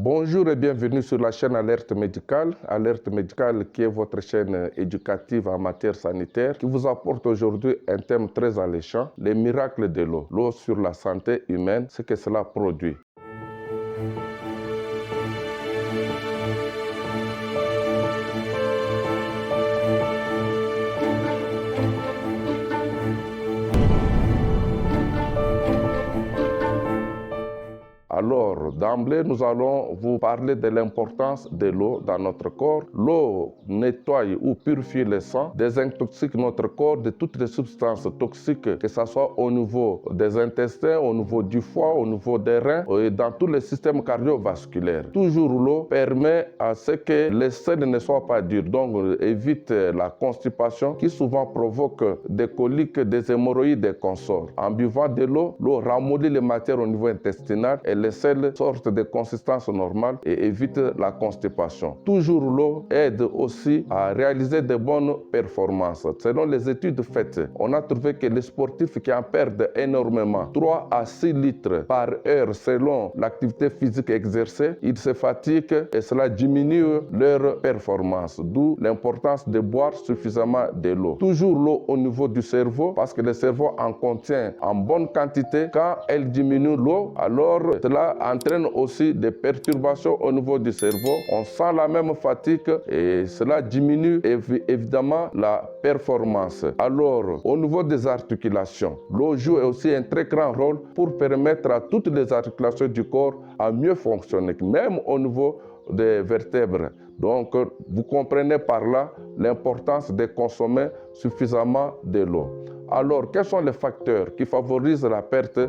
Bonjour et bienvenue sur la chaîne Alerte Médicale. Alerte Médicale qui est votre chaîne éducative en matière sanitaire qui vous apporte aujourd'hui un thème très alléchant, les miracles de l'eau. L'eau sur la santé humaine, ce que cela produit. Alors, d'emblée, nous allons vous parler de l'importance de l'eau dans notre corps. L'eau nettoie ou purifie le sang, désintoxique notre corps de toutes les substances toxiques, que ce soit au niveau des intestins, au niveau du foie, au niveau des reins et dans tous les systèmes cardiovasculaires. Toujours l'eau permet à ce que les selles ne soient pas dures, donc évite la constipation qui souvent provoque des coliques, des hémorroïdes et consorts. En buvant de l'eau, l'eau ramollit les matières au niveau intestinal et les selles sortent de consistance normale et évite la constipation. Toujours l'eau aide aussi à réaliser de bonnes performances. Selon les études faites, on a trouvé que les sportifs qui en perdent énormément, 3 à 6 litres par heure selon l'activité physique exercée, ils se fatiguent et cela diminue leur performance. D'où l'importance de boire suffisamment de l'eau. Toujours l'eau au niveau du cerveau parce que le cerveau en contient en bonne quantité. Quand elle diminue l'eau, alors cela entraîne aussi des perturbations au niveau du cerveau. On sent la même fatigue et cela diminue évidemment la performance. Alors, au niveau des articulations, l'eau joue aussi un très grand rôle pour permettre à toutes les articulations du corps à mieux fonctionner, même au niveau des vertèbres. Donc, vous comprenez par là l'importance de consommer suffisamment de l'eau. Alors, quels sont les facteurs qui favorisent la perte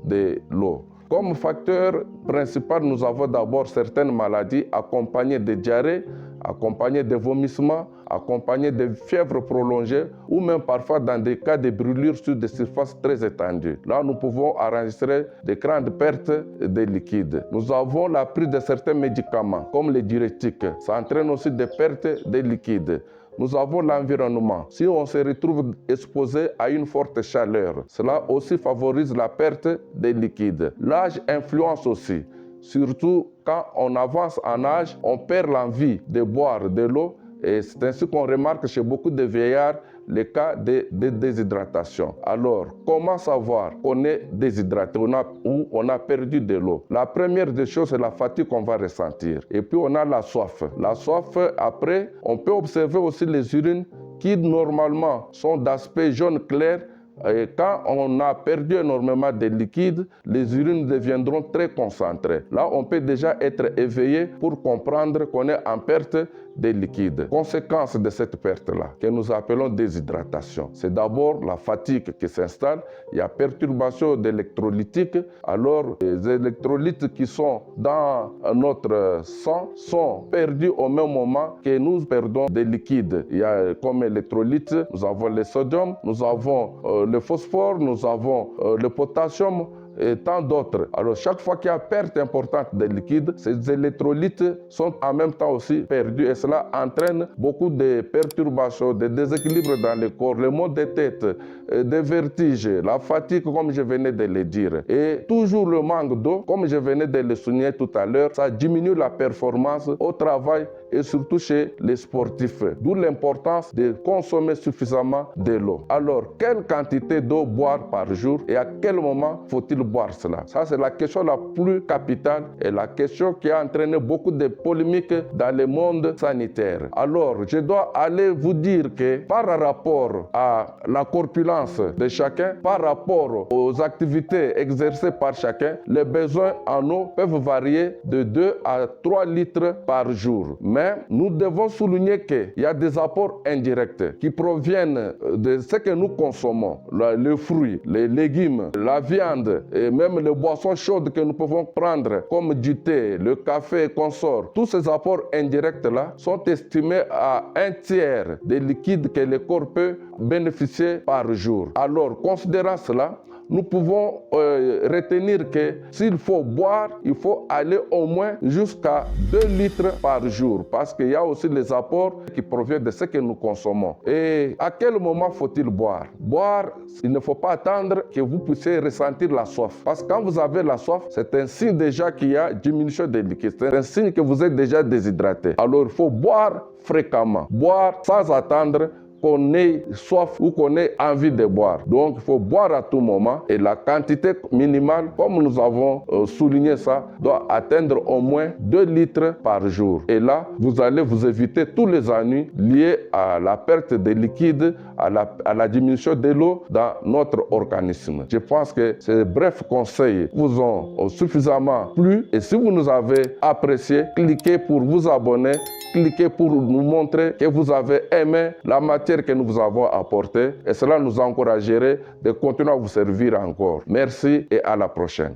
de l'eau? Comme facteur principal, nous avons d'abord certaines maladies accompagnées de diarrhée, accompagnées de vomissements, accompagnées de fièvres prolongées ou même parfois dans des cas de brûlures sur des surfaces très étendues. Là, nous pouvons enregistrer de grandes pertes de liquide. Nous avons la prise de certains médicaments comme les diurétiques. Ça entraîne aussi des pertes de liquide. Nous avons l'environnement. Si on se retrouve exposé à une forte chaleur, cela aussi favorise la perte de liquide. L'âge influence aussi. Surtout quand on avance en âge, on perd l'envie de boire de l'eau. Et c'est ainsi qu'on remarque chez beaucoup de vieillards les cas de déshydratation. Alors, comment savoir qu'on est déshydraté ou on a perdu de l'eau? La première des choses, c'est la fatigue qu'on va ressentir. Et puis, on a la soif. La soif, après, on peut observer aussi les urines qui, normalement, sont d'aspect jaune clair. Et quand on a perdu énormément de liquide, les urines deviendront très concentrées. Là, on peut déjà être éveillé pour comprendre qu'on est en perte de liquide. Conséquence de cette perte-là, que nous appelons déshydratation, c'est d'abord la fatigue qui s'installe. Il y a perturbation d'électrolytiques. Alors, les électrolytes qui sont dans notre sang sont perdus au même moment que nous perdons des liquides. Il y a comme électrolytes, nous avons le sodium, nous avons le phosphore, nous avons le potassium et tant d'autres. Alors, chaque fois qu'il y a perte importante de liquide, ces électrolytes sont en même temps aussi perdus et cela entraîne beaucoup de perturbations, de déséquilibres dans le corps, le maux de tête, des vertiges, la fatigue comme je venais de le dire. Et toujours le manque d'eau, comme je venais de le souligner tout à l'heure, ça diminue la performance au travail et surtout chez les sportifs. D'où l'importance de consommer suffisamment de l'eau. Alors, quelle quantité d'eau boire par jour et à quel moment faut-il boire cela? Ça, c'est la question la plus capitale et la question qui a entraîné beaucoup de polémiques dans le monde sanitaire. Alors, je dois aller vous dire que par rapport à la corpulence de chacun, par rapport aux activités exercées par chacun, les besoins en eau peuvent varier de 2 à 3 litres par jour. Mais nous devons souligner qu'il y a des apports indirects qui proviennent de ce que nous consommons, les fruits, les légumes, la viande, et même les boissons chaudes que nous pouvons prendre, comme du thé, le café et consorts. Tous ces apports indirects-là sont estimés à 1/3 des liquides que le corps peut bénéficier par jour. Alors, considérant cela, nous pouvons retenir que s'il faut boire, il faut aller au moins jusqu'à 2 litres par jour, parce qu'il y a aussi les apports qui proviennent de ce que nous consommons. Et à quel moment faut-il boire? Boire, il ne faut pas attendre que vous puissiez ressentir la soif, parce que quand vous avez la soif, c'est un signe déjà qu'il y a diminution des liquides, c'est un signe que vous êtes déjà déshydraté. Alors il faut boire fréquemment, boire sans attendre qu'on ait soif ou qu'on ait envie de boire. Donc, il faut boire à tout moment et la quantité minimale, comme nous avons souligné ça, doit atteindre au moins 2 litres par jour. Et là, vous allez vous éviter tous les ennuis liés à la perte de liquide, à la diminution de l'eau dans notre organisme. Je pense que ces brefs conseils vous ont suffisamment plu et si vous nous avez apprécié, cliquez pour vous abonner. Cliquez pour nous montrer que vous avez aimé la matière que nous vous avons apportée et cela nous encouragerait de continuer à vous servir encore. Merci et à la prochaine.